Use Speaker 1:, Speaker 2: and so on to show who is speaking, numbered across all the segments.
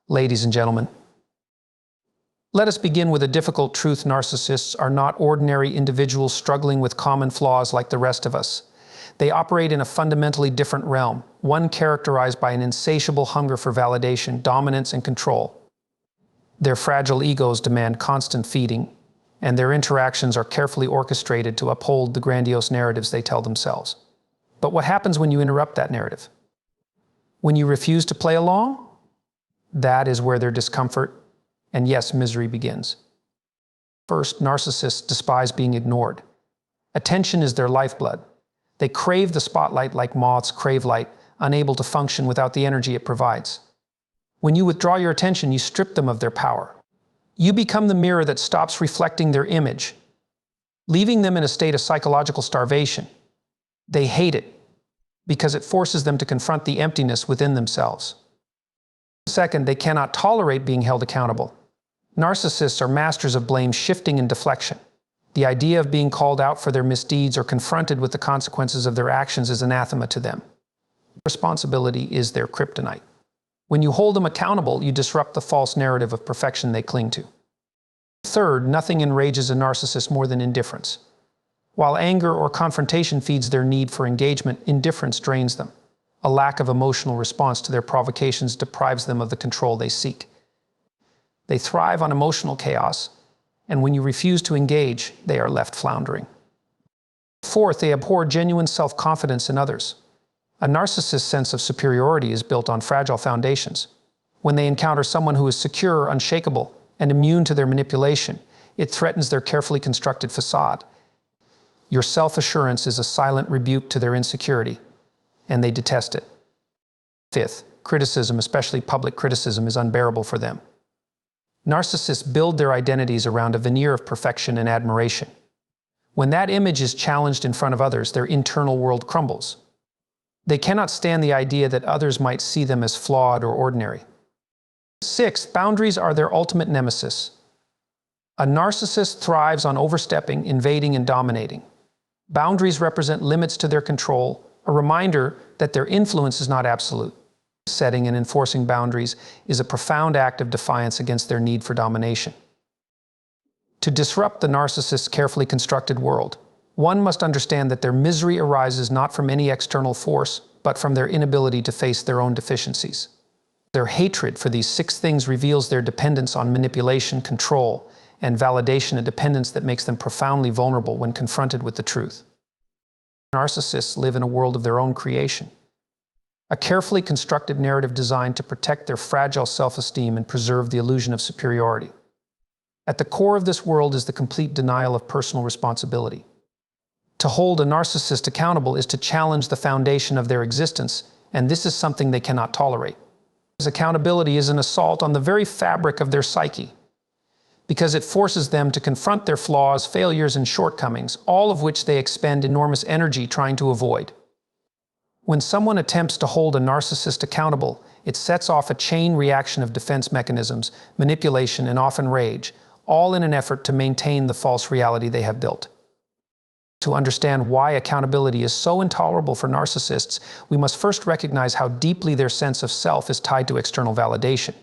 Speaker 1: Ladies and gentlemen, let us begin with a difficult truth. Narcissists are not ordinary individuals struggling with common flaws like the rest of us. They operate in a fundamentally different realm, one characterized by an insatiable hunger for validation, dominance, and control. Their fragile egos demand constant feeding, and their interactions are carefully orchestrated to uphold the grandiose narratives they tell themselves. But what happens when you interrupt that narrative? When you refuse to play along? That is where their discomfort and, yes, misery begins. First, narcissists despise being ignored. Attention is their lifeblood. They crave the spotlight like moths crave light, unable to function without the energy it provides. When you withdraw your attention, you strip them of their power. You become the mirror that stops reflecting their image, leaving them in a state of psychological starvation. They hate it because it forces them to confront the emptiness within themselves. Second, they cannot tolerate being held accountable. Narcissists are masters of blame shifting and deflection. The idea of being called out for their misdeeds or confronted with the consequences of their actions is anathema to them. Responsibility is their kryptonite. When you hold them accountable, you disrupt the false narrative of perfection they cling to. Third, nothing enrages a narcissist more than indifference. While anger or confrontation feeds their need for engagement, indifference drains them. A lack of emotional response to their provocations deprives them of the control they seek. They thrive on emotional chaos, and when you refuse to engage, they are left floundering. Fourth, they abhor genuine self-confidence in others. A narcissist's sense of superiority is built on fragile foundations. When they encounter someone who is secure, unshakable, and immune to their manipulation, it threatens their carefully constructed facade. Your self-assurance is a silent rebuke to their insecurity, and they detest it. Fifth, criticism, especially public criticism, is unbearable for them. Narcissists build their identities around a veneer of perfection and admiration. When that image is challenged in front of others, their internal world crumbles. They cannot stand the idea that others might see them as flawed or ordinary. Sixth, boundaries are their ultimate nemesis. A narcissist thrives on overstepping, invading, and dominating. Boundaries represent limits to their control, a reminder that their influence is not absolute. Setting and enforcing boundaries is a profound act of defiance against their need for domination. To disrupt the narcissist's carefully constructed world, one must understand that their misery arises not from any external force, but from their inability to face their own deficiencies. Their hatred for these 6 things reveals their dependence on manipulation, control, and validation, a dependence that makes them profoundly vulnerable when confronted with the truth. Narcissists live in a world of their own creation, a carefully constructed narrative designed to protect their fragile self-esteem and preserve the illusion of superiority. At the core of this world is the complete denial of personal responsibility. To hold a narcissist accountable is to challenge the foundation of their existence, and this is something they cannot tolerate. Accountability is an assault on the very fabric of their psyche, because it forces them to confront their flaws, failures, and shortcomings, all of which they expend enormous energy trying to avoid. When someone attempts to hold a narcissist accountable, it sets off a chain reaction of defense mechanisms, manipulation, and often rage, all in an effort to maintain the false reality they have built. To understand why accountability is so intolerable for narcissists, we must first recognize how deeply their sense of self is tied to external validation.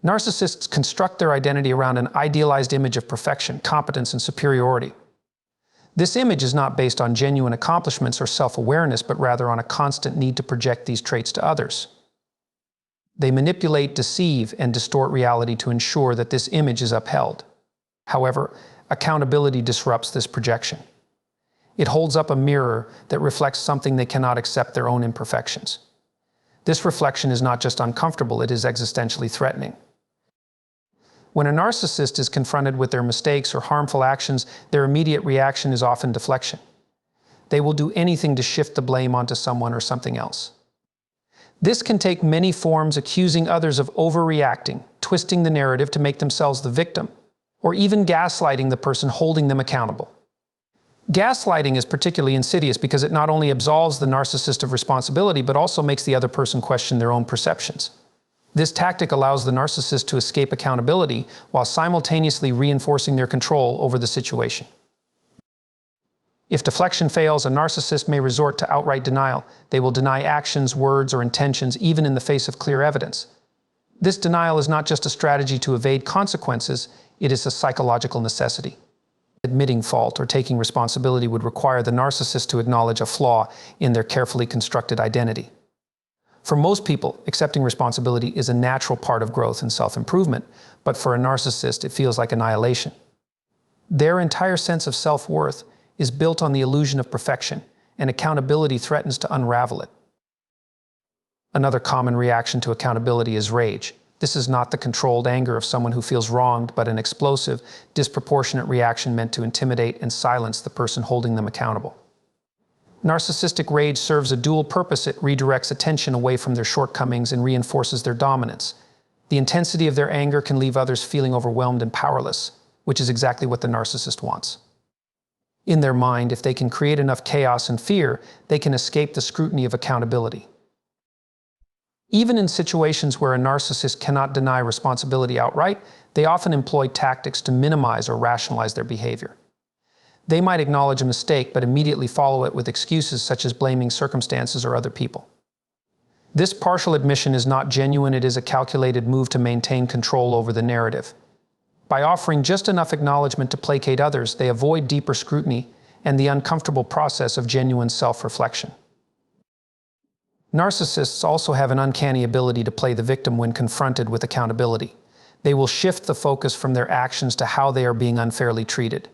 Speaker 1: Narcissists construct their identity around an idealized image of perfection, competence, and superiority. This image is not based on genuine accomplishments or self-awareness, but rather on a constant need to project these traits to others. They manipulate, deceive, and distort reality to ensure that this image is upheld. However, accountability disrupts this projection. It holds up a mirror that reflects something they cannot accept: their own imperfections. This reflection is not just uncomfortable, it is existentially threatening. When a narcissist is confronted with their mistakes or harmful actions, their immediate reaction is often deflection. They will do anything to shift the blame onto someone or something else. This can take many forms: accusing others of overreacting, twisting the narrative to make themselves the victim, or even gaslighting the person holding them accountable. Gaslighting is particularly insidious because it not only absolves the narcissist of responsibility, but also makes the other person question their own perceptions. This tactic allows the narcissist to escape accountability while simultaneously reinforcing their control over the situation. If deflection fails, a narcissist may resort to outright denial. They will deny actions, words, or intentions even in the face of clear evidence. This denial is not just a strategy to evade consequences, it is a psychological necessity. Admitting fault or taking responsibility would require the narcissist to acknowledge a flaw in their carefully constructed identity. For most people, accepting responsibility is a natural part of growth and self-improvement, but for a narcissist, it feels like annihilation. Their entire sense of self-worth is built on the illusion of perfection, and accountability threatens to unravel it. Another common reaction to accountability is rage. This is not the controlled anger of someone who feels wronged, but an explosive, disproportionate reaction meant to intimidate and silence the person holding them accountable. Narcissistic rage serves a dual purpose. It redirects attention away from their shortcomings and reinforces their dominance. The intensity of their anger can leave others feeling overwhelmed and powerless, which is exactly what the narcissist wants. In their mind, if they can create enough chaos and fear, they can escape the scrutiny of accountability. Even in situations where a narcissist cannot deny responsibility outright, they often employ tactics to minimize or rationalize their behavior. They might acknowledge a mistake, but immediately follow it with excuses such as blaming circumstances or other people. This partial admission is not genuine, it is a calculated move to maintain control over the narrative. By offering just enough acknowledgement to placate others, they avoid deeper scrutiny and the uncomfortable process of genuine self-reflection. Narcissists also have an uncanny ability to play the victim when confronted with accountability. They will shift the focus from their actions to how they are being unfairly treated.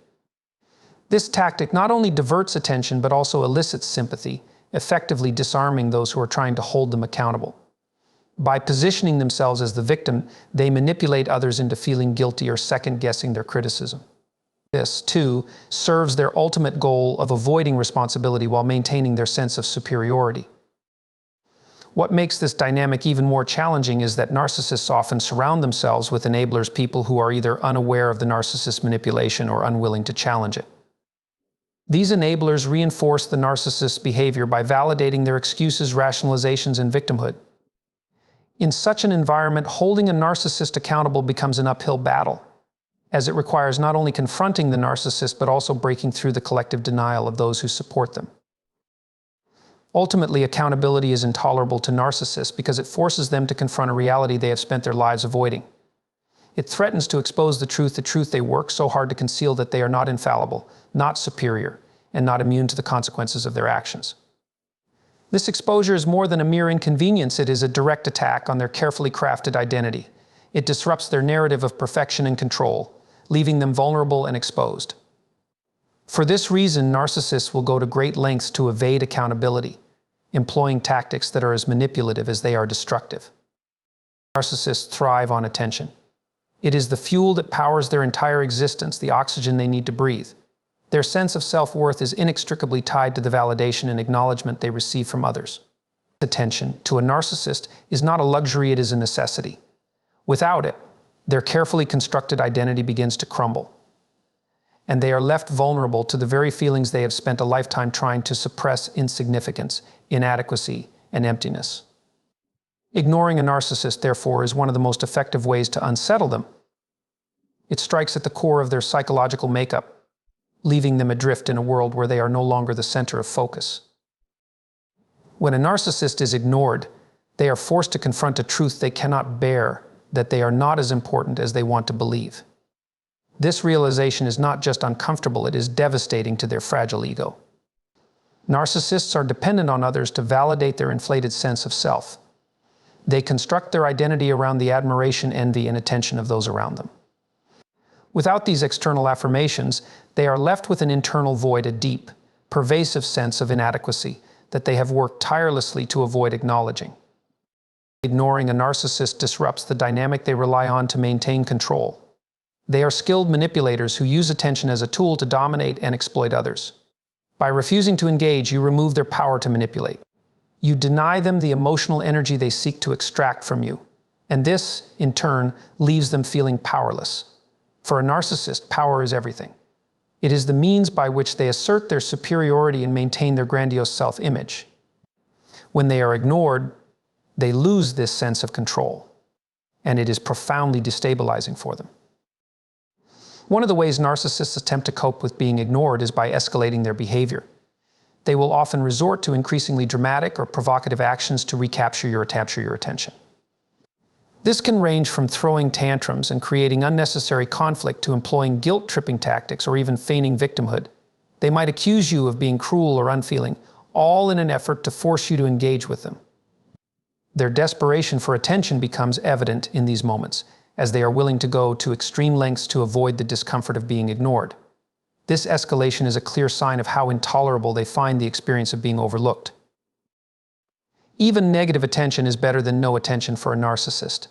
Speaker 1: This tactic not only diverts attention but also elicits sympathy, effectively disarming those who are trying to hold them accountable. By positioning themselves as the victim, they manipulate others into feeling guilty or second-guessing their criticism. This, too, serves their ultimate goal of avoiding responsibility while maintaining their sense of superiority. What makes this dynamic even more challenging is that narcissists often surround themselves with enablers, people who are either unaware of the narcissist's manipulation or unwilling to challenge it. These enablers reinforce the narcissist's behavior by validating their excuses, rationalizations, and victimhood. In such an environment, holding a narcissist accountable becomes an uphill battle, as it requires not only confronting the narcissist but also breaking through the collective denial of those who support them. Ultimately, accountability is intolerable to narcissists because it forces them to confront a reality they have spent their lives avoiding. It threatens to expose the truth they work so hard to conceal, that they are not infallible, not superior, and not immune to the consequences of their actions. This exposure is more than a mere inconvenience, it is a direct attack on their carefully crafted identity. It disrupts their narrative of perfection and control, leaving them vulnerable and exposed. For this reason, narcissists will go to great lengths to evade accountability, employing tactics that are as manipulative as they are destructive. Narcissists thrive on attention. It is the fuel that powers their entire existence, the oxygen they need to breathe. Their sense of self-worth is inextricably tied to the validation and acknowledgement they receive from others. Attention, to a narcissist, is not a luxury, it is a necessity. Without it, their carefully constructed identity begins to crumble, and they are left vulnerable to the very feelings they have spent a lifetime trying to suppress: insignificance, inadequacy, and emptiness. Ignoring a narcissist, therefore, is one of the most effective ways to unsettle them. It strikes at the core of their psychological makeup, leaving them adrift in a world where they are no longer the center of focus. When a narcissist is ignored, they are forced to confront a truth they cannot bear, that they are not as important as they want to believe. This realization is not just uncomfortable, it is devastating to their fragile ego. Narcissists are dependent on others to validate their inflated sense of self. They construct their identity around the admiration, envy, and attention of those around them. Without these external affirmations, they are left with an internal void, a deep, pervasive sense of inadequacy that they have worked tirelessly to avoid acknowledging. Ignoring a narcissist disrupts the dynamic they rely on to maintain control. They are skilled manipulators who use attention as a tool to dominate and exploit others. By refusing to engage, you remove their power to manipulate. You deny them the emotional energy they seek to extract from you, and this, in turn, leaves them feeling powerless. For a narcissist, power is everything. It is the means by which they assert their superiority and maintain their grandiose self-image. When they are ignored, they lose this sense of control, and it is profoundly destabilizing for them. One of the ways narcissists attempt to cope with being ignored is by escalating their behavior. They will often resort to increasingly dramatic or provocative actions to recapture your attention. This can range from throwing tantrums and creating unnecessary conflict to employing guilt-tripping tactics or even feigning victimhood. They might accuse you of being cruel or unfeeling, all in an effort to force you to engage with them. Their desperation for attention becomes evident in these moments, as they are willing to go to extreme lengths to avoid the discomfort of being ignored. This escalation is a clear sign of how intolerable they find the experience of being overlooked. Even negative attention is better than no attention for a narcissist.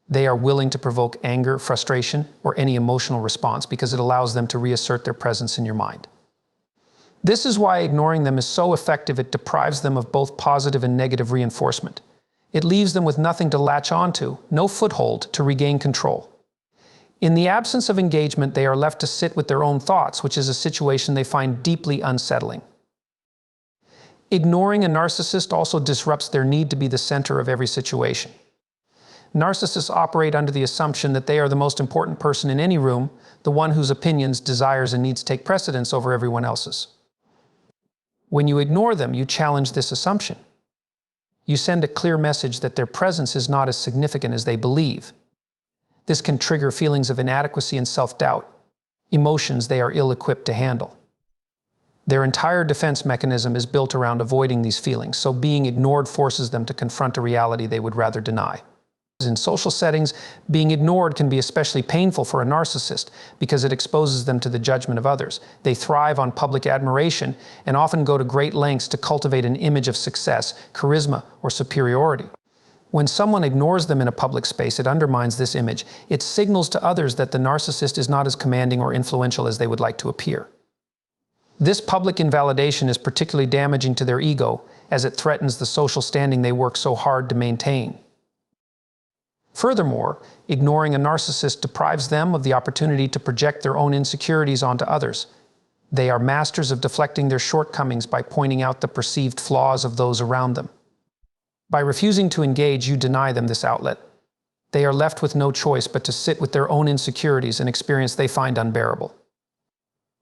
Speaker 1: They are willing to provoke anger, frustration, or any emotional response because it allows them to reassert their presence in your mind. This is why ignoring them is so effective. It deprives them of both positive and negative reinforcement. It leaves them with nothing to latch onto, no foothold to regain control. In the absence of engagement, they are left to sit with their own thoughts, which is a situation they find deeply unsettling. Ignoring a narcissist also disrupts their need to be the center of every situation. Narcissists operate under the assumption that they are the most important person in any room, the one whose opinions, desires, and needs take precedence over everyone else's. When you ignore them, you challenge this assumption. You send a clear message that their presence is not as significant as they believe. This can trigger feelings of inadequacy and self-doubt, emotions they are ill-equipped to handle. Their entire defense mechanism is built around avoiding these feelings, so being ignored forces them to confront a reality they would rather deny. In social settings, being ignored can be especially painful for a narcissist because it exposes them to the judgment of others. They thrive on public admiration and often go to great lengths to cultivate an image of success, charisma, or superiority. When someone ignores them in a public space, it undermines this image. It signals to others that the narcissist is not as commanding or influential as they would like to appear. This public invalidation is particularly damaging to their ego, as it threatens the social standing they work so hard to maintain. Furthermore, ignoring a narcissist deprives them of the opportunity to project their own insecurities onto others. They are masters of deflecting their shortcomings by pointing out the perceived flaws of those around them. By refusing to engage, you deny them this outlet. They are left with no choice but to sit with their own insecurities, an experience they find unbearable.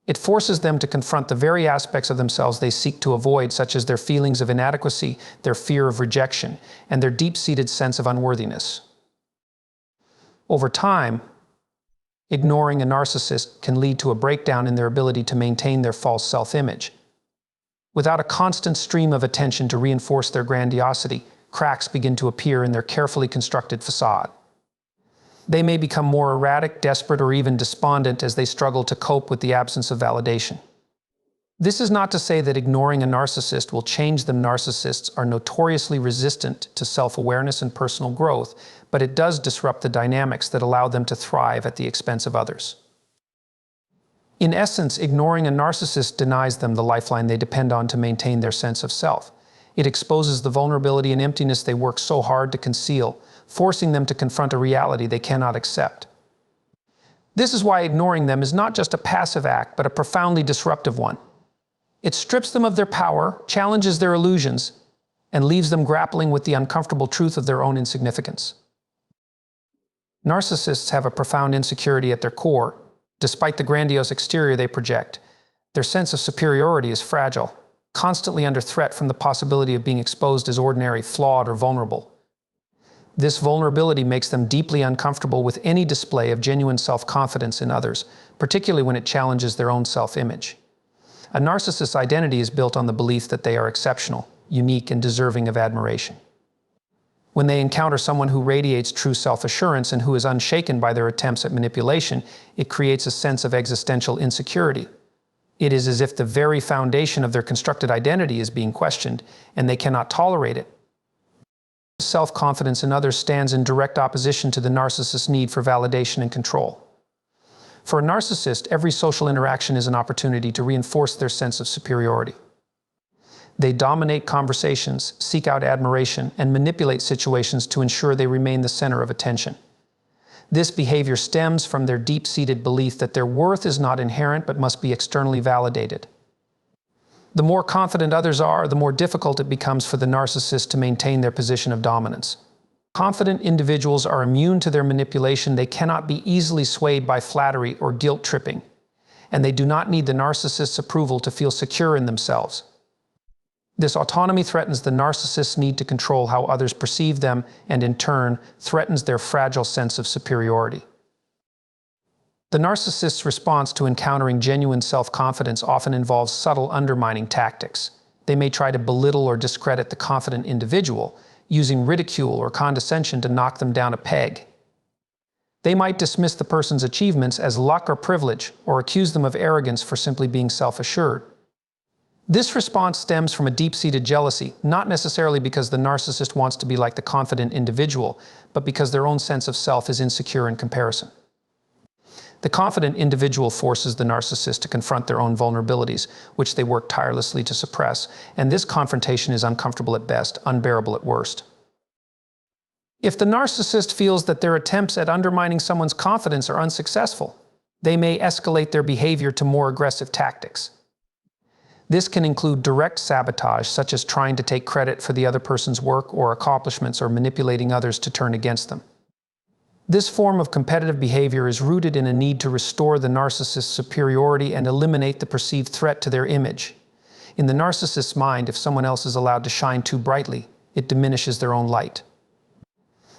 Speaker 1: It forces them to confront the very aspects of themselves they seek to avoid, such as their feelings of inadequacy, their fear of rejection, and their deep-seated sense of unworthiness. Over time, ignoring a narcissist can lead to a breakdown in their ability to maintain their false self-image. Without a constant stream of attention to reinforce their grandiosity, cracks begin to appear in their carefully constructed facade. They may become more erratic, desperate, or even despondent as they struggle to cope with the absence of validation. This is not to say that ignoring a narcissist will change them. Narcissists are notoriously resistant to self-awareness and personal growth, but it does disrupt the dynamics that allow them to thrive at the expense of others. In essence, ignoring a narcissist denies them the lifeline they depend on to maintain their sense of self. It exposes the vulnerability and emptiness they work so hard to conceal, forcing them to confront a reality they cannot accept. This is why ignoring them is not just a passive act, but a profoundly disruptive one. It strips them of their power, challenges their illusions, and leaves them grappling with the uncomfortable truth of their own insignificance. Narcissists have a profound insecurity at their core. Despite the grandiose exterior they project, their sense of superiority is fragile, constantly under threat from the possibility of being exposed as ordinary, flawed, or vulnerable. This vulnerability makes them deeply uncomfortable with any display of genuine self-confidence in others, particularly when it challenges their own self-image. A narcissist's identity is built on the belief that they are exceptional, unique, and deserving of admiration. When they encounter someone who radiates true self-assurance and who is unshaken by their attempts at manipulation, it creates a sense of existential insecurity. It is as if the very foundation of their constructed identity is being questioned, and they cannot tolerate it. Self-confidence in others stands in direct opposition to the narcissist's need for validation and control. For a narcissist, every social interaction is an opportunity to reinforce their sense of superiority. They dominate conversations, seek out admiration, and manipulate situations to ensure they remain the center of attention. This behavior stems from their deep-seated belief that their worth is not inherent but must be externally validated. The more confident others are, the more difficult it becomes for the narcissist to maintain their position of dominance. Confident individuals are immune to their manipulation. They cannot be easily swayed by flattery or guilt-tripping, and they do not need the narcissist's approval to feel secure in themselves. This autonomy threatens the narcissist's need to control how others perceive them and, in turn, threatens their fragile sense of superiority. The narcissist's response to encountering genuine self-confidence often involves subtle undermining tactics. They may try to belittle or discredit the confident individual, using ridicule or condescension to knock them down a peg. They might dismiss the person's achievements as luck or privilege, or accuse them of arrogance for simply being self-assured. This response stems from a deep-seated jealousy, not necessarily because the narcissist wants to be like the confident individual, but because their own sense of self is insecure in comparison. The confident individual forces the narcissist to confront their own vulnerabilities, which they work tirelessly to suppress, and this confrontation is uncomfortable at best, unbearable at worst. If the narcissist feels that their attempts at undermining someone's confidence are unsuccessful, they may escalate their behavior to more aggressive tactics. This can include direct sabotage, such as trying to take credit for the other person's work or accomplishments or manipulating others to turn against them. This form of competitive behavior is rooted in a need to restore the narcissist's superiority and eliminate the perceived threat to their image. In the narcissist's mind, if someone else is allowed to shine too brightly, it diminishes their own light.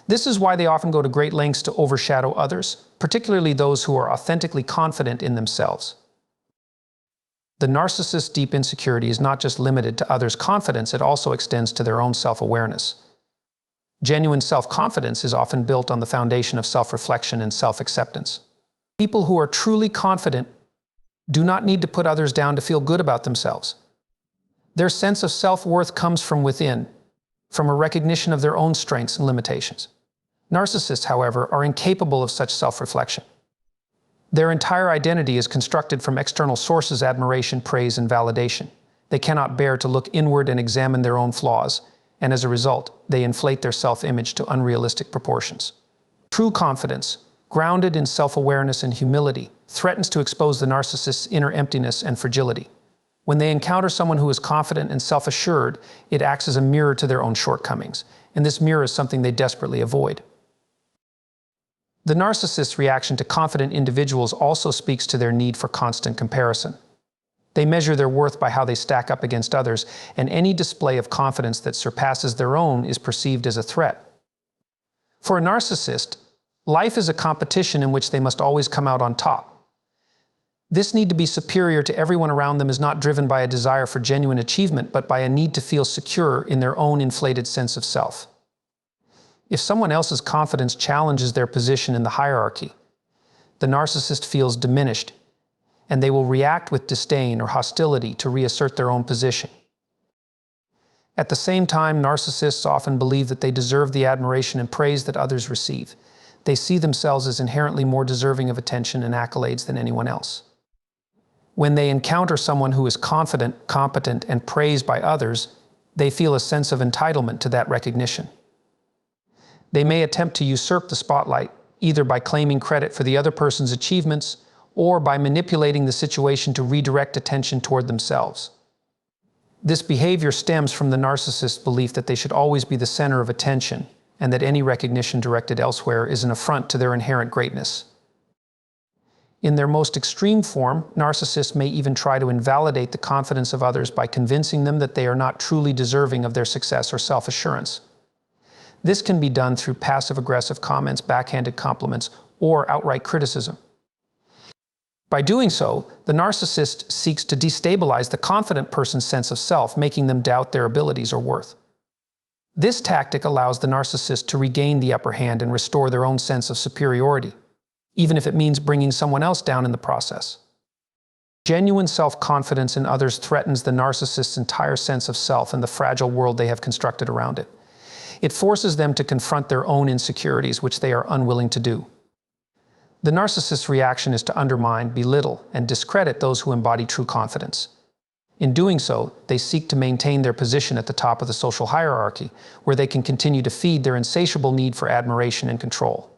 Speaker 1: This is why they often go to great lengths to overshadow others, particularly those who are authentically confident in themselves. The narcissist's deep insecurity is not just limited to others' confidence, it also extends to their own self-awareness. Genuine self-confidence is often built on the foundation of self-reflection and self-acceptance. People who are truly confident do not need to put others down to feel good about themselves. Their sense of self-worth comes from within, from a recognition of their own strengths and limitations. Narcissists, however, are incapable of such self-reflection. Their entire identity is constructed from external sources: admiration, praise, and validation. They cannot bear to look inward and examine their own flaws, and as a result, they inflate their self-image to unrealistic proportions. True confidence, grounded in self-awareness and humility, threatens to expose the narcissist's inner emptiness and fragility. When they encounter someone who is confident and self-assured, it acts as a mirror to their own shortcomings, and this mirror is something they desperately avoid. The narcissist's reaction to confident individuals also speaks to their need for constant comparison. They measure their worth by how they stack up against others, and any display of confidence that surpasses their own is perceived as a threat. For a narcissist, life is a competition in which they must always come out on top. This need to be superior to everyone around them is not driven by a desire for genuine achievement, but by a need to feel secure in their own inflated sense of self. If someone else's confidence challenges their position in the hierarchy, the narcissist feels diminished, and they will react with disdain or hostility to reassert their own position. At the same time, narcissists often believe that they deserve the admiration and praise that others receive. They see themselves as inherently more deserving of attention and accolades than anyone else. When they encounter someone who is confident, competent, and praised by others, they feel a sense of entitlement to that recognition. They may attempt to usurp the spotlight, either by claiming credit for the other person's achievements or by manipulating the situation to redirect attention toward themselves. This behavior stems from the narcissist's belief that they should always be the center of attention, and that any recognition directed elsewhere is an affront to their inherent greatness. In their most extreme form, narcissists may even try to invalidate the confidence of others by convincing them that they are not truly deserving of their success or self-assurance. This can be done through passive-aggressive comments, backhanded compliments, or outright criticism. By doing so, the narcissist seeks to destabilize the confident person's sense of self, making them doubt their abilities or worth. This tactic allows the narcissist to regain the upper hand and restore their own sense of superiority, even if it means bringing someone else down in the process. Genuine self-confidence in others threatens the narcissist's entire sense of self and the fragile world they have constructed around it. It forces them to confront their own insecurities, which they are unwilling to do. The narcissist's reaction is to undermine, belittle, and discredit those who embody true confidence. In doing so, they seek to maintain their position at the top of the social hierarchy, where they can continue to feed their insatiable need for admiration and control.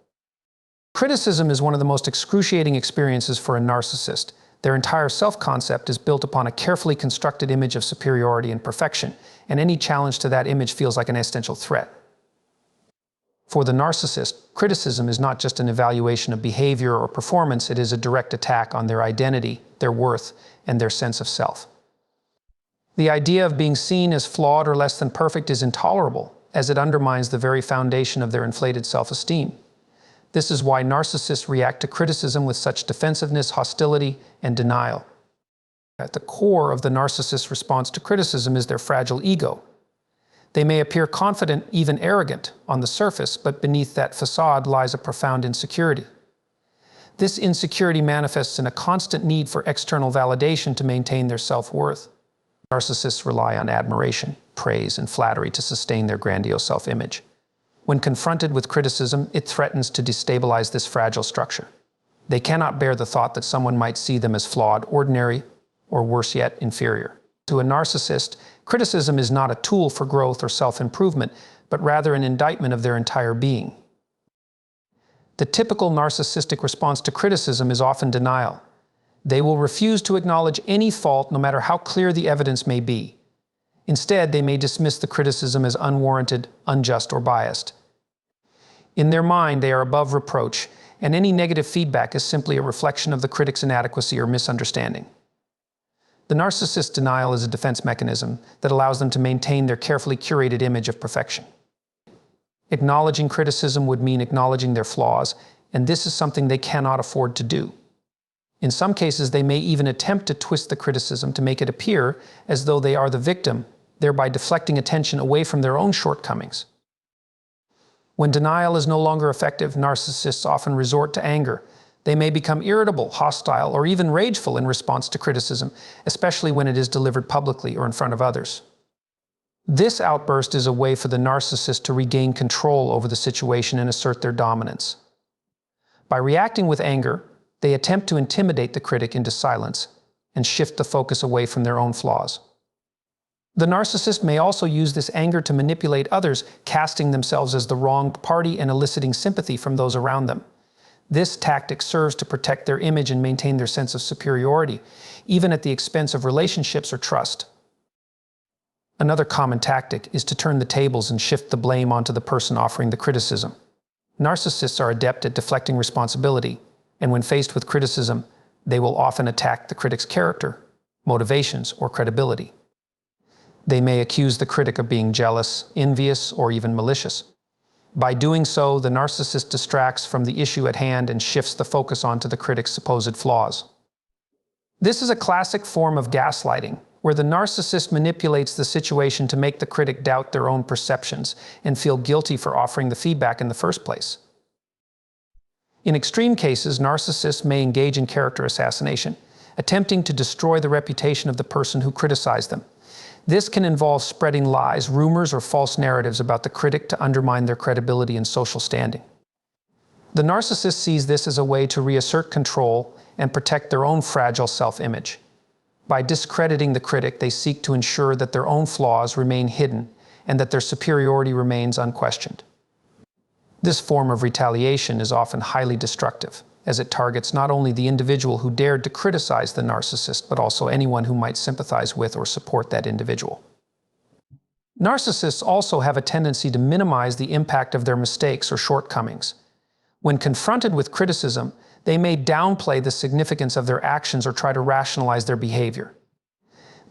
Speaker 1: Criticism is one of the most excruciating experiences for a narcissist. Their entire self-concept is built upon a carefully constructed image of superiority and perfection, and any challenge to that image feels like an existential threat. For the narcissist, criticism is not just an evaluation of behavior or performance, it is a direct attack on their identity, their worth, and their sense of self. The idea of being seen as flawed or less than perfect is intolerable, as it undermines the very foundation of their inflated self-esteem. This is why narcissists react to criticism with such defensiveness, hostility, and denial. At the core of the narcissist's response to criticism is their fragile ego. They may appear confident, even arrogant, on the surface, but beneath that facade lies a profound insecurity. This insecurity manifests in a constant need for external validation to maintain their self-worth. Narcissists rely on admiration, praise, and flattery to sustain their grandiose self-image. When confronted with criticism, it threatens to destabilize this fragile structure. They cannot bear the thought that someone might see them as flawed, ordinary, or worse yet, inferior. To a narcissist, criticism is not a tool for growth or self-improvement, but rather an indictment of their entire being. The typical narcissistic response to criticism is often denial. They will refuse to acknowledge any fault, no matter how clear the evidence may be. Instead, they may dismiss the criticism as unwarranted, unjust, or biased. In their mind, they are above reproach, and any negative feedback is simply a reflection of the critic's inadequacy or misunderstanding. The narcissist's denial is a defense mechanism that allows them to maintain their carefully curated image of perfection. Acknowledging criticism would mean acknowledging their flaws, and this is something they cannot afford to do. In some cases, they may even attempt to twist the criticism to make it appear as though they are the victim, thereby deflecting attention away from their own shortcomings. When denial is no longer effective, narcissists often resort to anger. They may become irritable, hostile, or even rageful in response to criticism, especially when it is delivered publicly or in front of others. This outburst is a way for the narcissist to regain control over the situation and assert their dominance. By reacting with anger, they attempt to intimidate the critic into silence and shift the focus away from their own flaws. The narcissist may also use this anger to manipulate others, casting themselves as the wronged party and eliciting sympathy from those around them. This tactic serves to protect their image and maintain their sense of superiority, even at the expense of relationships or trust. Another common tactic is to turn the tables and shift the blame onto the person offering the criticism. Narcissists are adept at deflecting responsibility, and when faced with criticism, they will often attack the critic's character, motivations, or credibility. They may accuse the critic of being jealous, envious, or even malicious. By doing so, the narcissist distracts from the issue at hand and shifts the focus onto the critic's supposed flaws. This is a classic form of gaslighting, where the narcissist manipulates the situation to make the critic doubt their own perceptions and feel guilty for offering the feedback in the first place. In extreme cases, narcissists may engage in character assassination, attempting to destroy the reputation of the person who criticized them. This can involve spreading lies, rumors, or false narratives about the critic to undermine their credibility and social standing. The narcissist sees this as a way to reassert control and protect their own fragile self-image. By discrediting the critic, they seek to ensure that their own flaws remain hidden and that their superiority remains unquestioned. This form of retaliation is often highly destructive, as it targets not only the individual who dared to criticize the narcissist, but also anyone who might sympathize with or support that individual. Narcissists also have a tendency to minimize the impact of their mistakes or shortcomings. When confronted with criticism, they may downplay the significance of their actions or try to rationalize their behavior.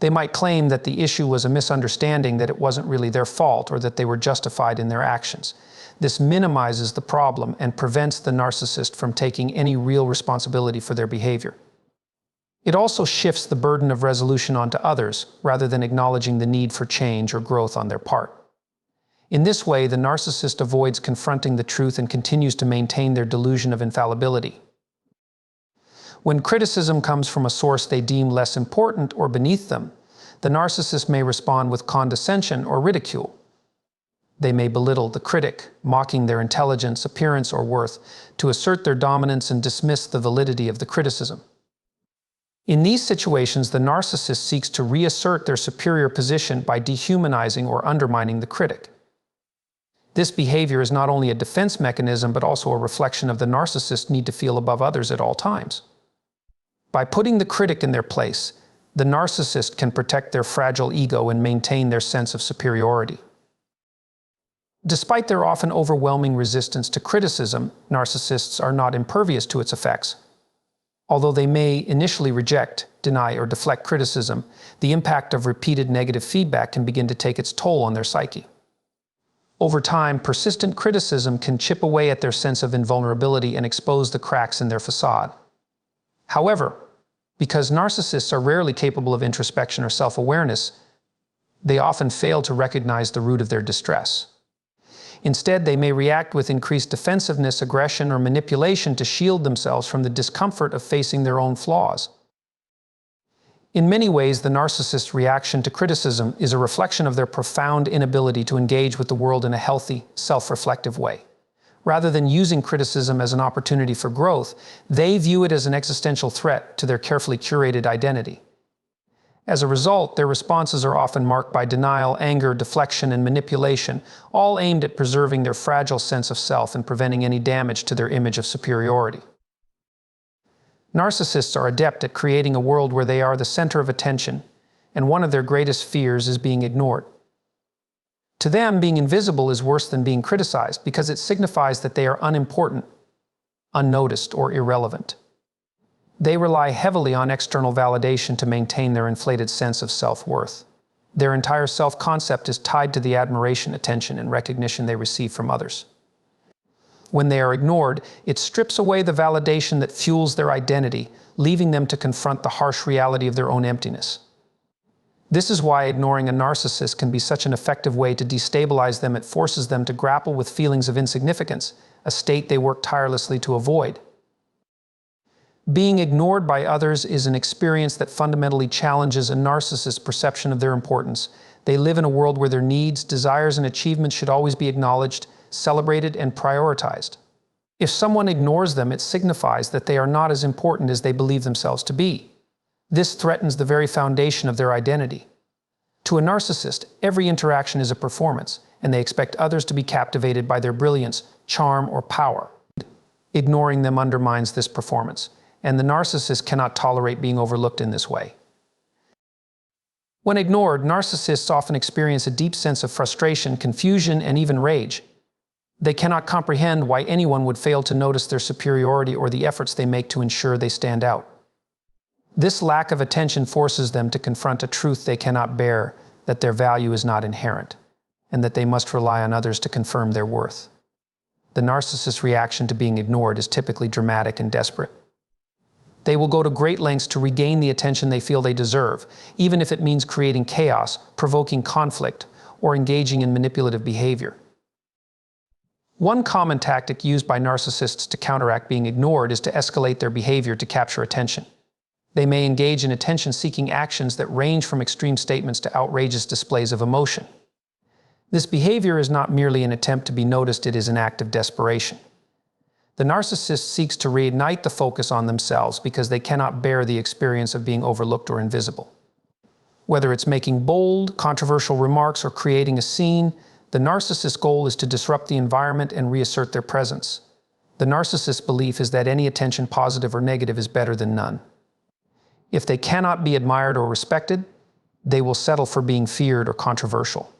Speaker 1: They might claim that the issue was a misunderstanding, that it wasn't really their fault, or that they were justified in their actions. This minimizes the problem and prevents the narcissist from taking any real responsibility for their behavior. It also shifts the burden of resolution onto others, rather than acknowledging the need for change or growth on their part. In this way, the narcissist avoids confronting the truth and continues to maintain their delusion of infallibility. When criticism comes from a source they deem less important or beneath them, the narcissist may respond with condescension or ridicule. They may belittle the critic, mocking their intelligence, appearance, or worth, to assert their dominance and dismiss the validity of the criticism. In these situations, the narcissist seeks to reassert their superior position by dehumanizing or undermining the critic. This behavior is not only a defense mechanism, but also a reflection of the narcissist's need to feel above others at all times. By putting the critic in their place, the narcissist can protect their fragile ego and maintain their sense of superiority. Despite their often overwhelming resistance to criticism, narcissists are not impervious to its effects. Although they may initially reject, deny, or deflect criticism, the impact of repeated negative feedback can begin to take its toll on their psyche. Over time, persistent criticism can chip away at their sense of invulnerability and expose the cracks in their facade. However, because narcissists are rarely capable of introspection or self-awareness, they often fail to recognize the root of their distress. Instead, they may react with increased defensiveness, aggression, or manipulation to shield themselves from the discomfort of facing their own flaws. In many ways, the narcissist's reaction to criticism is a reflection of their profound inability to engage with the world in a healthy, self-reflective way. Rather than using criticism as an opportunity for growth, they view it as an existential threat to their carefully curated identity. As a result, their responses are often marked by denial, anger, deflection, and manipulation, all aimed at preserving their fragile sense of self and preventing any damage to their image of superiority. Narcissists are adept at creating a world where they are the center of attention, and one of their greatest fears is being ignored. To them, being invisible is worse than being criticized because it signifies that they are unimportant, unnoticed, or irrelevant. They rely heavily on external validation to maintain their inflated sense of self-worth. Their entire self-concept is tied to the admiration, attention, and recognition they receive from others. When they are ignored, it strips away the validation that fuels their identity, leaving them to confront the harsh reality of their own emptiness. This is why ignoring a narcissist can be such an effective way to destabilize them. It forces them to grapple with feelings of insignificance, a state they work tirelessly to avoid. Being ignored by others is an experience that fundamentally challenges a narcissist's perception of their importance. They live in a world where their needs, desires, and achievements should always be acknowledged, celebrated, and prioritized. If someone ignores them, it signifies that they are not as important as they believe themselves to be. This threatens the very foundation of their identity. To a narcissist, every interaction is a performance, and they expect others to be captivated by their brilliance, charm, or power. Ignoring them undermines this performance, and the narcissist cannot tolerate being overlooked in this way. When ignored, narcissists often experience a deep sense of frustration, confusion, and even rage. They cannot comprehend why anyone would fail to notice their superiority or the efforts they make to ensure they stand out. This lack of attention forces them to confront a truth they cannot bear, that their value is not inherent, and that they must rely on others to confirm their worth. The narcissist's reaction to being ignored is typically dramatic and desperate. They will go to great lengths to regain the attention they feel they deserve, even if it means creating chaos, provoking conflict, or engaging in manipulative behavior. One common tactic used by narcissists to counteract being ignored is to escalate their behavior to capture attention. They may engage in attention-seeking actions that range from extreme statements to outrageous displays of emotion. This behavior is not merely an attempt to be noticed, it is an act of desperation. The narcissist seeks to reignite the focus on themselves because they cannot bear the experience of being overlooked or invisible. Whether it's making bold, controversial remarks or creating a scene, the narcissist's goal is to disrupt the environment and reassert their presence. The narcissist's belief is that any attention, positive or negative, is better than none. If they cannot be admired or respected, they will settle for being feared or controversial.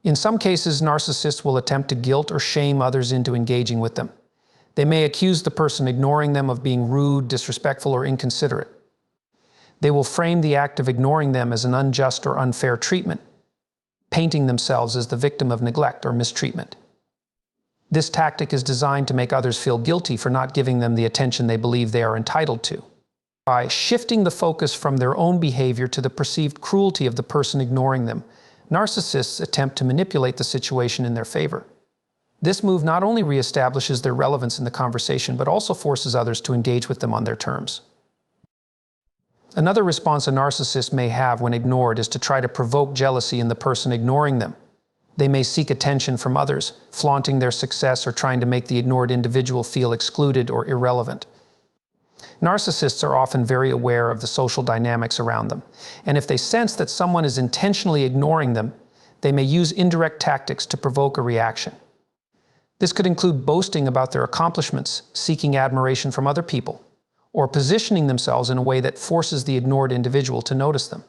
Speaker 1: In some cases, narcissists will attempt to guilt or shame others into engaging with them. They may accuse the person ignoring them of being rude, disrespectful, or inconsiderate. They will frame the act of ignoring them as an unjust or unfair treatment, painting themselves as the victim of neglect or mistreatment. This tactic is designed to make others feel guilty for not giving them the attention they believe they are entitled to. By shifting the focus from their own behavior to the perceived cruelty of the person ignoring them, narcissists attempt to manipulate the situation in their favor. This move not only reestablishes their relevance in the conversation, but also forces others to engage with them on their terms. Another response a narcissist may have when ignored is to try to provoke jealousy in the person ignoring them. They may seek attention from others, flaunting their success or trying to make the ignored individual feel excluded or irrelevant. Narcissists are often very aware of the social dynamics around them, and if they sense that someone is intentionally ignoring them, they may use indirect tactics to provoke a reaction. This could include boasting about their accomplishments, seeking admiration from other people, or positioning themselves in a way that forces the ignored individual to notice them.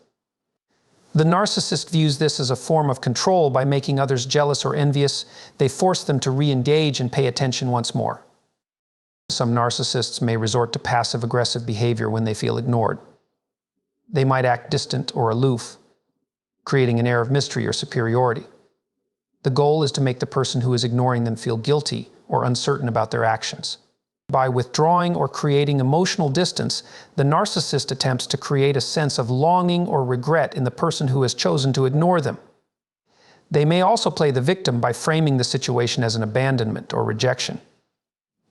Speaker 1: The narcissist views this as a form of control. By making others jealous or envious, they force them to re-engage and pay attention once more. Some narcissists may resort to passive-aggressive behavior when they feel ignored. They might act distant or aloof, creating an air of mystery or superiority. The goal is to make the person who is ignoring them feel guilty or uncertain about their actions. By withdrawing or creating emotional distance, the narcissist attempts to create a sense of longing or regret in the person who has chosen to ignore them. They may also play the victim by framing the situation as an abandonment or rejection,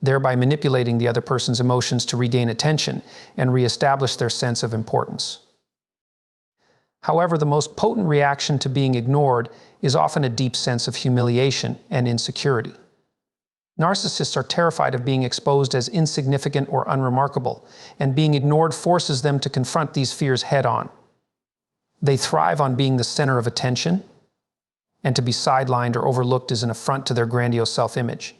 Speaker 1: thereby manipulating the other person's emotions to regain attention and reestablish their sense of importance. However, the most potent reaction to being ignored is often a deep sense of humiliation and insecurity. Narcissists are terrified of being exposed as insignificant or unremarkable, and being ignored forces them to confront these fears head-on. They thrive on being the center of attention, and to be sidelined or overlooked is an affront to their grandiose self-image.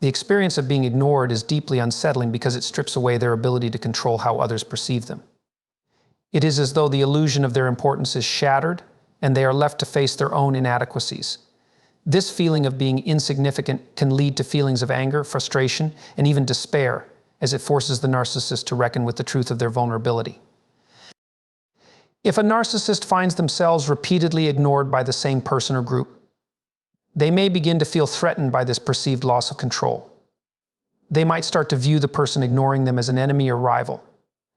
Speaker 1: The experience of being ignored is deeply unsettling because it strips away their ability to control how others perceive them. It is as though the illusion of their importance is shattered, and they are left to face their own inadequacies. This feeling of being insignificant can lead to feelings of anger, frustration, and even despair, as it forces the narcissist to reckon with the truth of their vulnerability. If a narcissist finds themselves repeatedly ignored by the same person or group, they may begin to feel threatened by this perceived loss of control. They might start to view the person ignoring them as an enemy or rival,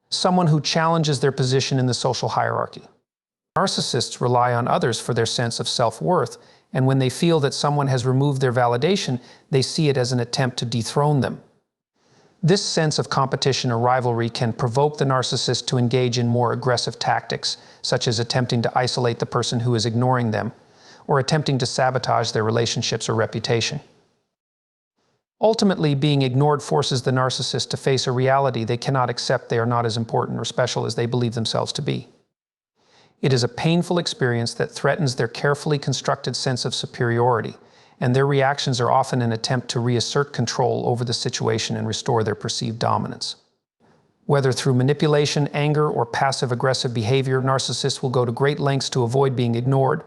Speaker 1: someone who challenges their position in the social hierarchy. Narcissists rely on others for their sense of self-worth, and when they feel that someone has removed their validation, they see it as an attempt to dethrone them. This sense of competition or rivalry can provoke the narcissist to engage in more aggressive tactics, such as attempting to isolate the person who is ignoring them, or attempting to sabotage their relationships or reputation. Ultimately, being ignored forces the narcissist to face a reality they cannot accept. They are not as important or special as they believe themselves to be. It is a painful experience that threatens their carefully constructed sense of superiority, and their reactions are often an attempt to reassert control over the situation and restore their perceived dominance. Whether through manipulation, anger, or passive-aggressive behavior, narcissists will go to great lengths to avoid being ignored,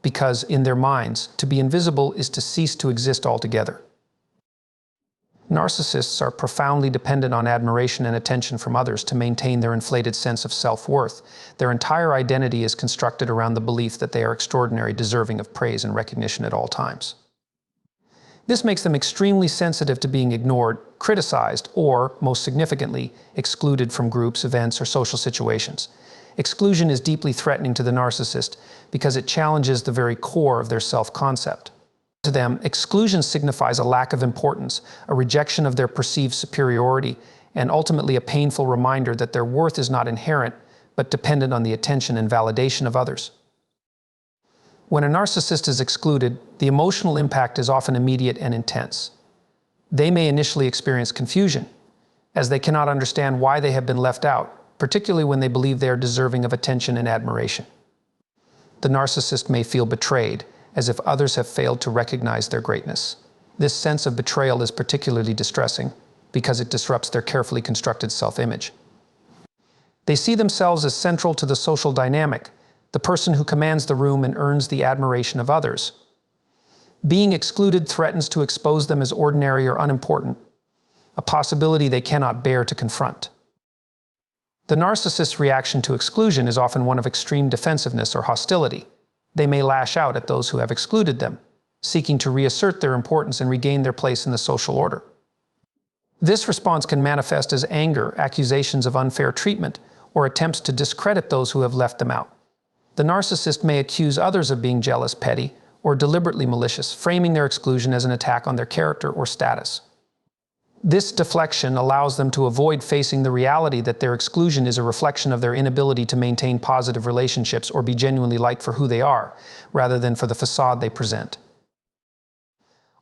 Speaker 1: because, in their minds, to be invisible is to cease to exist altogether. Narcissists are profoundly dependent on admiration and attention from others to maintain their inflated sense of self-worth. Their entire identity is constructed around the belief that they are extraordinary, deserving of praise and recognition at all times. This makes them extremely sensitive to being ignored, criticized, or, most significantly, excluded from groups, events, or social situations. Exclusion is deeply threatening to the narcissist because it challenges the very core of their self-concept. To them, exclusion signifies a lack of importance, a rejection of their perceived superiority, and ultimately a painful reminder that their worth is not inherent, but dependent on the attention and validation of others. When a narcissist is excluded, the emotional impact is often immediate and intense. They may initially experience confusion, as they cannot understand why they have been left out, particularly when they believe they are deserving of attention and admiration. The narcissist may feel betrayed, as if others have failed to recognize their greatness. This sense of betrayal is particularly distressing because it disrupts their carefully constructed self-image. They see themselves as central to the social dynamic, the person who commands the room and earns the admiration of others. Being excluded threatens to expose them as ordinary or unimportant, a possibility they cannot bear to confront. The narcissist's reaction to exclusion is often one of extreme defensiveness or hostility. They may lash out at those who have excluded them, seeking to reassert their importance and regain their place in the social order. This response can manifest as anger, accusations of unfair treatment, or attempts to discredit those who have left them out. The narcissist may accuse others of being jealous, petty, or deliberately malicious, framing their exclusion as an attack on their character or status. This deflection allows them to avoid facing the reality that their exclusion is a reflection of their inability to maintain positive relationships or be genuinely liked for who they are, rather than for the facade they present.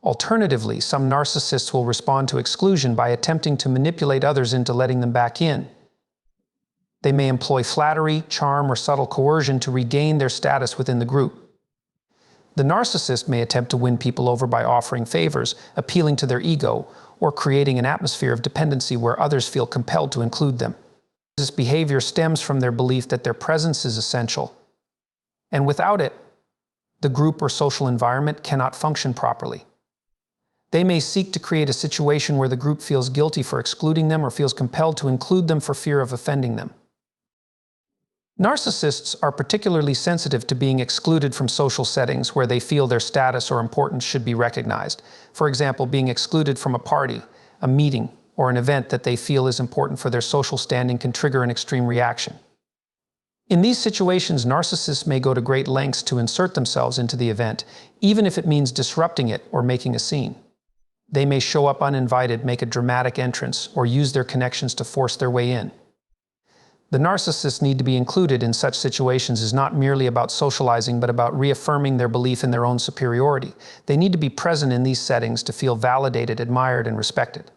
Speaker 1: Alternatively, some narcissists will respond to exclusion by attempting to manipulate others into letting them back in. They may employ flattery, charm, or subtle coercion to regain their status within the group. The narcissist may attempt to win people over by offering favors, appealing to their ego, or creating an atmosphere of dependency where others feel compelled to include them. This behavior stems from their belief that their presence is essential, and without it, the group or social environment cannot function properly. They may seek to create a situation where the group feels guilty for excluding them or feels compelled to include them for fear of offending them. Narcissists are particularly sensitive to being excluded from social settings where they feel their status or importance should be recognized. For example, being excluded from a party, a meeting, or an event that they feel is important for their social standing can trigger an extreme reaction. In these situations, narcissists may go to great lengths to insert themselves into the event, even if it means disrupting it or making a scene. They may show up uninvited, make a dramatic entrance, or use their connections to force their way in. The narcissists need to be included in such situations is not merely about socializing, but about reaffirming their belief in their own superiority. They need to be present in these settings to feel validated, admired, and respected.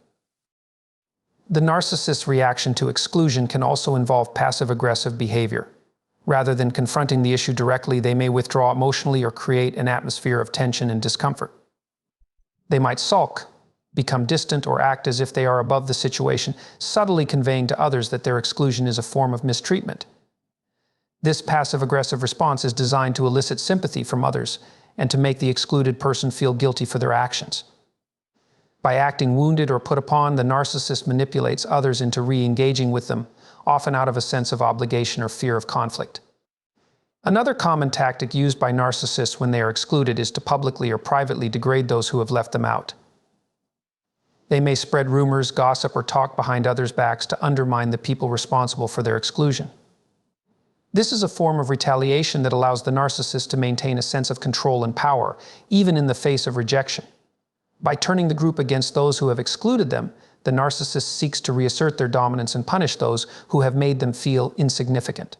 Speaker 1: The narcissist's reaction to exclusion can also involve passive-aggressive behavior. Rather than confronting the issue directly, they may withdraw emotionally or create an atmosphere of tension and discomfort. They might sulk, become distant, or act as if they are above the situation, subtly conveying to others that their exclusion is a form of mistreatment. This passive-aggressive response is designed to elicit sympathy from others and to make the excluded person feel guilty for their actions. By acting wounded or put upon, the narcissist manipulates others into re-engaging with them, often out of a sense of obligation or fear of conflict. Another common tactic used by narcissists when they are excluded is to publicly or privately degrade those who have left them out. They may spread rumors, gossip, or talk behind others' backs to undermine the people responsible for their exclusion. This is a form of retaliation that allows the narcissist to maintain a sense of control and power, even in the face of rejection. By turning the group against those who have excluded them, the narcissist seeks to reassert their dominance and punish those who have made them feel insignificant.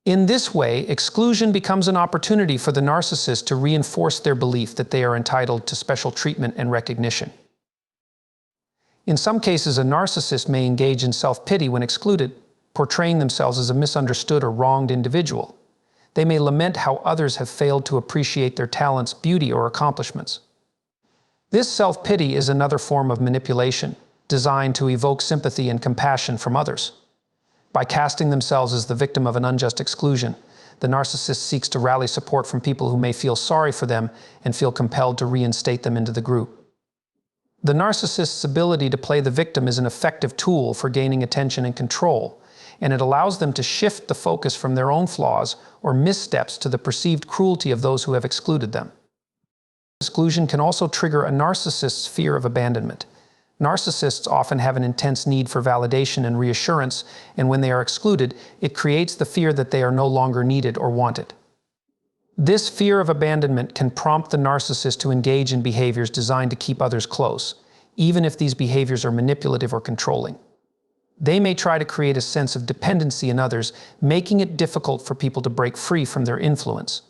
Speaker 1: In this way, exclusion becomes an opportunity for the narcissist to reinforce their belief that they are entitled to special treatment and recognition. In some cases, a narcissist may engage in self-pity when excluded, portraying themselves as a misunderstood or wronged individual. They may lament how others have failed to appreciate their talents, beauty, or accomplishments. This self-pity is another form of manipulation, designed to evoke sympathy and compassion from others. By casting themselves as the victim of an unjust exclusion, the narcissist seeks to rally support from people who may feel sorry for them and feel compelled to reinstate them into the group. The narcissist's ability to play the victim is an effective tool for gaining attention and control, and it allows them to shift the focus from their own flaws or missteps to the perceived cruelty of those who have excluded them. Exclusion can also trigger a narcissist's fear of abandonment. Narcissists often have an intense need for validation and reassurance, and when they are excluded, it creates the fear that they are no longer needed or wanted. This fear of abandonment can prompt the narcissist to engage in behaviors designed to keep others close, even if these behaviors are manipulative or controlling. They may try to create a sense of dependency in others, making it difficult for people to break free from their influence.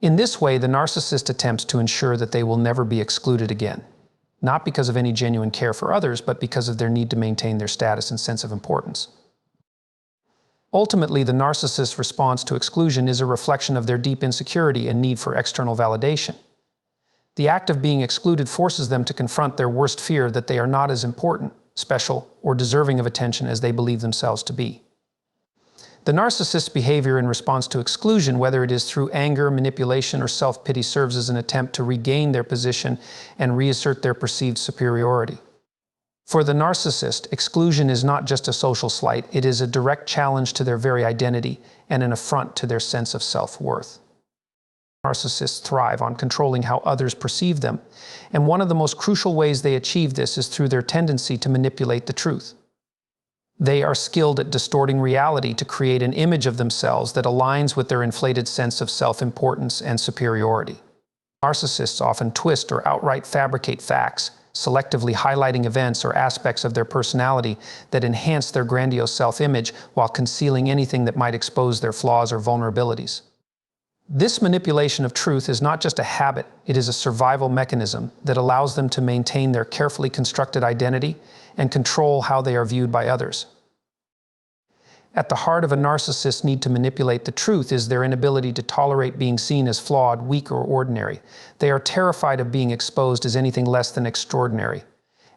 Speaker 1: In this way, the narcissist attempts to ensure that they will never be excluded again, not because of any genuine care for others, but because of their need to maintain their status and sense of importance. Ultimately, the narcissist's response to exclusion is a reflection of their deep insecurity and need for external validation. The act of being excluded forces them to confront their worst fear that they are not as important, special, or deserving of attention as they believe themselves to be. The narcissist's behavior in response to exclusion, whether it is through anger, manipulation, or self-pity, serves as an attempt to regain their position and reassert their perceived superiority. For the narcissist, exclusion is not just a social slight, it is a direct challenge to their very identity and an affront to their sense of self-worth. Narcissists thrive on controlling how others perceive them, and one of the most crucial ways they achieve this is through their tendency to manipulate the truth. They are skilled at distorting reality to create an image of themselves that aligns with their inflated sense of self-importance and superiority. Narcissists often twist or outright fabricate facts, selectively highlighting events or aspects of their personality that enhance their grandiose self-image while concealing anything that might expose their flaws or vulnerabilities. This manipulation of truth is not just a habit, it is a survival mechanism that allows them to maintain their carefully constructed identity and control how they are viewed by others. At the heart of a narcissist's need to manipulate the truth is their inability to tolerate being seen as flawed, weak, or ordinary. They are terrified of being exposed as anything less than extraordinary,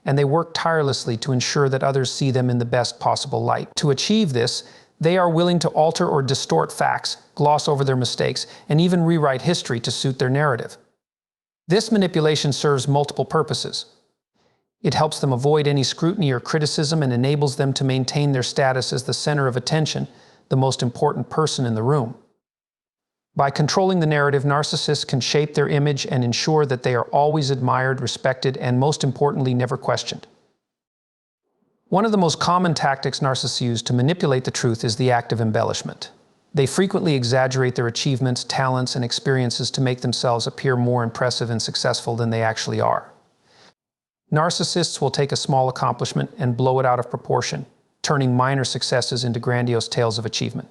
Speaker 1: and they work tirelessly to ensure that others see them in the best possible light. To achieve this, they are willing to alter or distort facts, gloss over their mistakes, and even rewrite history to suit their narrative. This manipulation serves multiple purposes. It helps them avoid any scrutiny or criticism and enables them to maintain their status as the center of attention, the most important person in the room. By controlling the narrative, narcissists can shape their image and ensure that they are always admired, respected, and most importantly, never questioned. One of the most common tactics narcissists use to manipulate the truth is the act of embellishment. They frequently exaggerate their achievements, talents, and experiences to make themselves appear more impressive and successful than they actually are. Narcissists will take a small accomplishment and blow it out of proportion, turning minor successes into grandiose tales of achievement.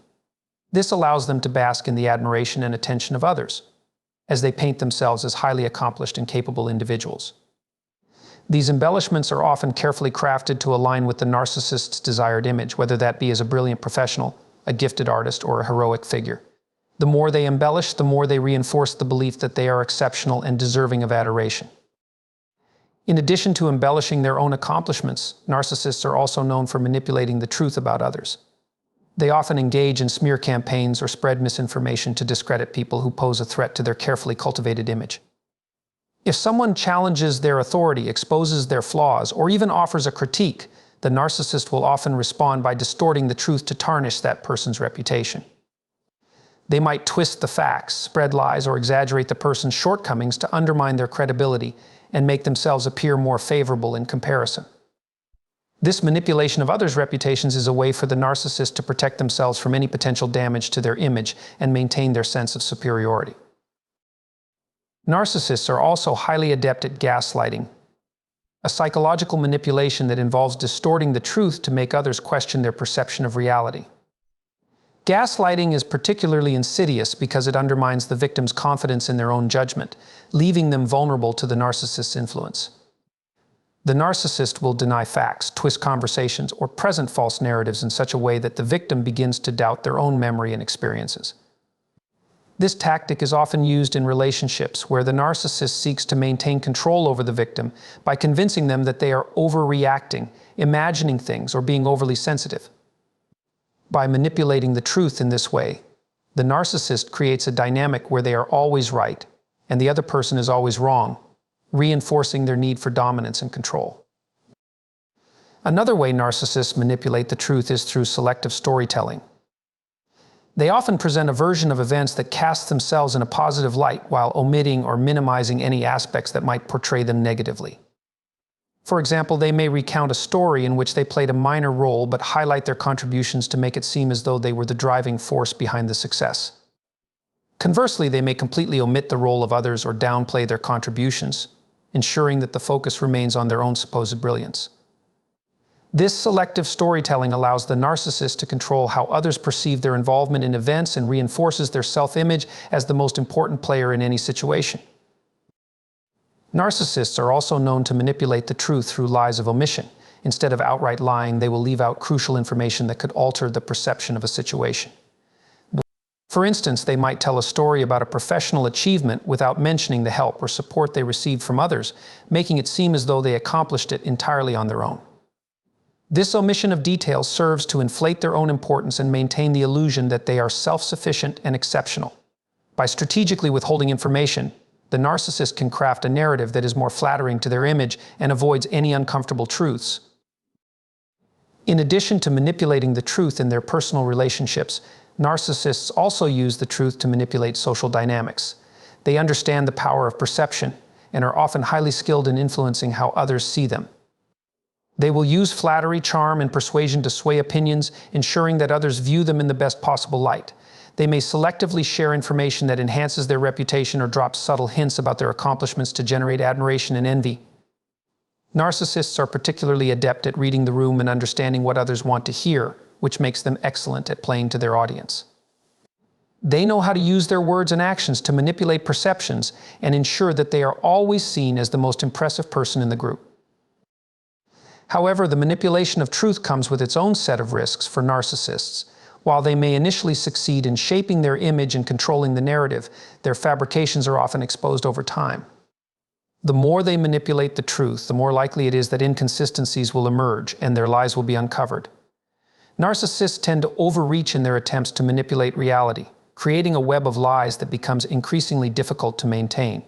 Speaker 1: This allows them to bask in the admiration and attention of others, as they paint themselves as highly accomplished and capable individuals. These embellishments are often carefully crafted to align with the narcissist's desired image, whether that be as a brilliant professional, a gifted artist, or a heroic figure. The more they embellish, the more they reinforce the belief that they are exceptional and deserving of adoration. In addition to embellishing their own accomplishments, narcissists are also known for manipulating the truth about others. They often engage in smear campaigns or spread misinformation to discredit people who pose a threat to their carefully cultivated image. If someone challenges their authority, exposes their flaws, or even offers a critique, the narcissist will often respond by distorting the truth to tarnish that person's reputation. They might twist the facts, spread lies, or exaggerate the person's shortcomings to undermine their credibility and make themselves appear more favorable in comparison. This manipulation of others' reputations is a way for the narcissist to protect themselves from any potential damage to their image and maintain their sense of superiority. Narcissists are also highly adept at gaslighting, a psychological manipulation that involves distorting the truth to make others question their perception of reality. Gaslighting is particularly insidious because it undermines the victim's confidence in their own judgment, leaving them vulnerable to the narcissist's influence. The narcissist will deny facts, twist conversations, or present false narratives in such a way that the victim begins to doubt their own memory and experiences. This tactic is often used in relationships where the narcissist seeks to maintain control over the victim by convincing them that they are overreacting, imagining things, or being overly sensitive. By manipulating the truth in this way, the narcissist creates a dynamic where they are always right and the other person is always wrong, reinforcing their need for dominance and control. Another way narcissists manipulate the truth is through selective storytelling. They often present a version of events that casts themselves in a positive light while omitting or minimizing any aspects that might portray them negatively. For example, they may recount a story in which they played a minor role but highlight their contributions to make it seem as though they were the driving force behind the success. Conversely, they may completely omit the role of others or downplay their contributions, ensuring that the focus remains on their own supposed brilliance. This selective storytelling allows the narcissist to control how others perceive their involvement in events and reinforces their self-image as the most important player in any situation. Narcissists are also known to manipulate the truth through lies of omission. Instead of outright lying, they will leave out crucial information that could alter the perception of a situation. For instance, they might tell a story about a professional achievement without mentioning the help or support they received from others, making it seem as though they accomplished it entirely on their own. This omission of details serves to inflate their own importance and maintain the illusion that they are self-sufficient and exceptional. By strategically withholding information, the narcissist can craft a narrative that is more flattering to their image and avoids any uncomfortable truths. In addition to manipulating the truth in their personal relationships, narcissists also use the truth to manipulate social dynamics. They understand the power of perception and are often highly skilled in influencing how others see them. They will use flattery, charm, and persuasion to sway opinions, ensuring that others view them in the best possible light. They may selectively share information that enhances their reputation or drop subtle hints about their accomplishments to generate admiration and envy. Narcissists are particularly adept at reading the room and understanding what others want to hear, which makes them excellent at playing to their audience. They know how to use their words and actions to manipulate perceptions and ensure that they are always seen as the most impressive person in the group. However, the manipulation of truth comes with its own set of risks for narcissists. While they may initially succeed in shaping their image and controlling the narrative, their fabrications are often exposed over time. The more they manipulate the truth, the more likely it is that inconsistencies will emerge and their lies will be uncovered. Narcissists tend to overreach in their attempts to manipulate reality, creating a web of lies that becomes increasingly difficult to maintain.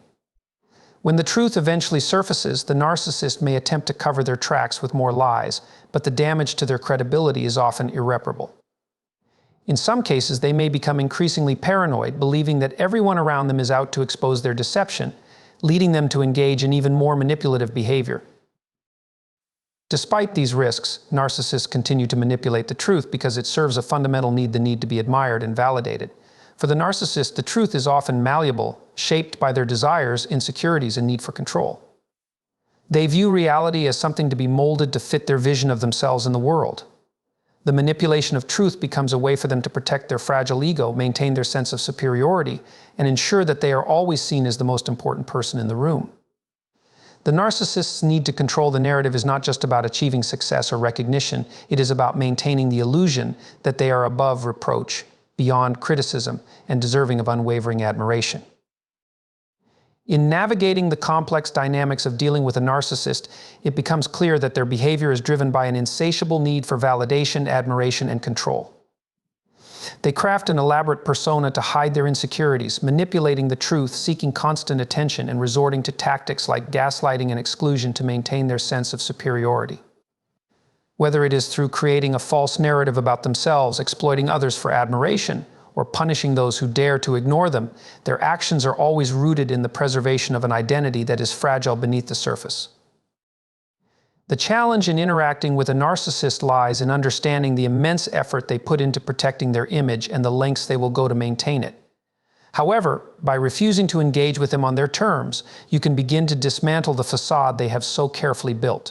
Speaker 1: When the truth eventually surfaces, the narcissist may attempt to cover their tracks with more lies, but the damage to their credibility is often irreparable. In some cases, they may become increasingly paranoid, believing that everyone around them is out to expose their deception, leading them to engage in even more manipulative behavior. Despite these risks, narcissists continue to manipulate the truth because it serves a fundamental need, the need to be admired and validated. For the narcissist, the truth is often malleable, shaped by their desires, insecurities, and need for control. They view reality as something to be molded to fit their vision of themselves in the world. The manipulation of truth becomes a way for them to protect their fragile ego, maintain their sense of superiority, and ensure that they are always seen as the most important person in the room. The narcissist's need to control the narrative is not just about achieving success or recognition, it is about maintaining the illusion that they are above reproach, beyond criticism, and deserving of unwavering admiration. In navigating the complex dynamics of dealing with a narcissist, it becomes clear that their behavior is driven by an insatiable need for validation, admiration, and control. They craft an elaborate persona to hide their insecurities, manipulating the truth, seeking constant attention, and resorting to tactics like gaslighting and exclusion to maintain their sense of superiority. Whether it is through creating a false narrative about themselves, exploiting others for admiration, or punishing those who dare to ignore them, their actions are always rooted in the preservation of an identity that is fragile beneath the surface. The challenge in interacting with a narcissist lies in understanding the immense effort they put into protecting their image and the lengths they will go to maintain it. However, by refusing to engage with them on their terms, you can begin to dismantle the facade they have so carefully built.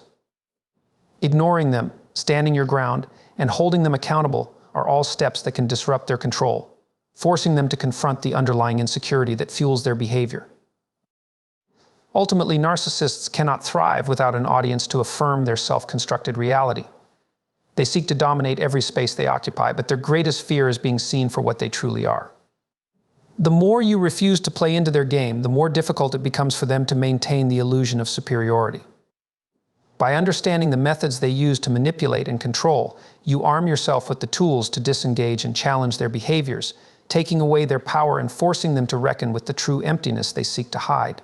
Speaker 1: Ignoring them, standing your ground, and holding them accountable are all steps that can disrupt their control, forcing them to confront the underlying insecurity that fuels their behavior. Ultimately, narcissists cannot thrive without an audience to affirm their self-constructed reality. They seek to dominate every space they occupy, but their greatest fear is being seen for what they truly are. The more you refuse to play into their game, the more difficult it becomes for them to maintain the illusion of superiority. By understanding the methods they use to manipulate and control, you arm yourself with the tools to disengage and challenge their behaviors, taking away their power and forcing them to reckon with the true emptiness they seek to hide.